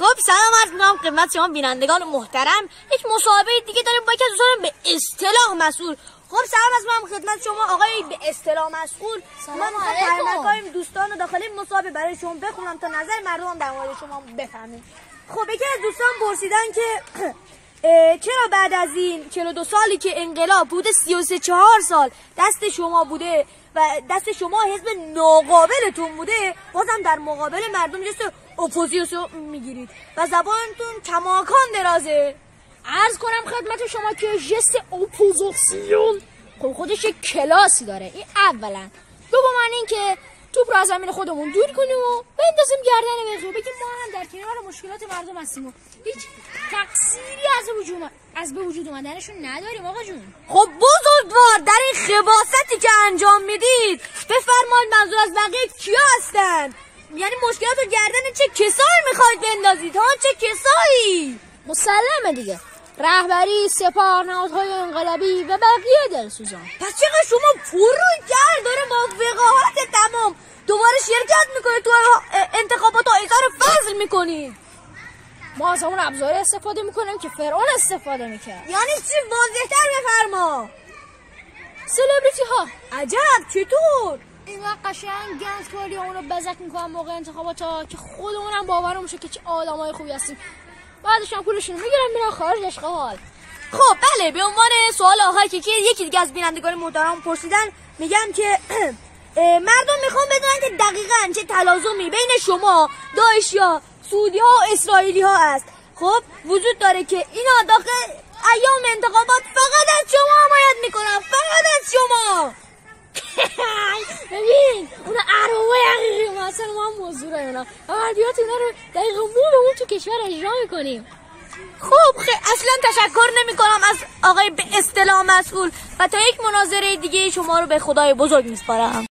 خب سلام عرض می‌کنم خدمت شما بینندگان محترم. یک مصاحبه دیگه داریم با یکی از دوستان به اصطلاح مسئول. خب سلام عرض می‌کنم خدمت شما آقای به اصطلاح مسئول. سلام علیکم. دوستان داخل مصاحبه برای شما بخونم تا نظر مردم در مورد شما بفهمیم. خب یکی از دوستان پرسیدن که چرا بعد از این 42 سالی که انقلاب بوده 33-4 سال دست شما بوده و دست شما حزب ناقابلتون بوده بازم در مقابل مردم جست اپوزیسیون میگیرید و زبانتون کماکان درازه. عرض کنم خدمت شما که جست اپوزیسیون خودش یک کلاسی داره. این اولا. دوما این که توپ رو از زمین خودمون دور کنیم و بندازیم گردن وقتی بگیم ما هم در کنار مشکلات مردم هستیم و هیچ تقصیری از به وجود اومدنشون نداریم آقا جون. خب بزرگوار در این خباستی که انجام میدید بفرمایید منظور از بقیه کیا هستن؟ یعنی مشکلات رو گردن چه کسایی میخواید بندازید ها؟ چه کسایی؟ مسلمه دیگه رهبری سپاه نهادهای انقلابی و بقیه دلسوزان. پس چقدر شما پرو کرد داره با وقاحت تمام دوباره شرکت میکنه تو انتخابات و اظهار فضل میکنید. ما از همون ابزار استفاده میکنیم که فرعون استفاده میکرد. یعنی چی؟ واضح‌تر بفرما. سلبریتی ها. عجب چطور؟ اینا قشنگ گند کاری اونو بزک میکنن موقع انتخابات ها که خودمونم باورم میشه که چه آدمای خوبی هستیم. بعدش هم پولشون میگیرن میرن خارج اشغال. خب بله، به عنوان سوال آخر که یکی دیگه از بینندگان محترم پرسیدن میگم که مردم میخوان بدونن که دقیقاً چه تلازمی بین شما داعشیا سعودی ها و اسرائیلی ها است. خب وجود داره که اینا داخل ایام انتخابات فقط از شما حمایت میکنن، فقط از شما. ببین اونا عربای حقیقی ما اصلا ما هم موضوع رای اونا عملیات اینا رو دقیقا مو به مو تو کشور اجرا میکنیم. خب اصلا تشکر نمی کنم از آقای به اصطلاح مسئول و تا یک مناظره دیگه شما رو به خدای بزرگ میسپارم.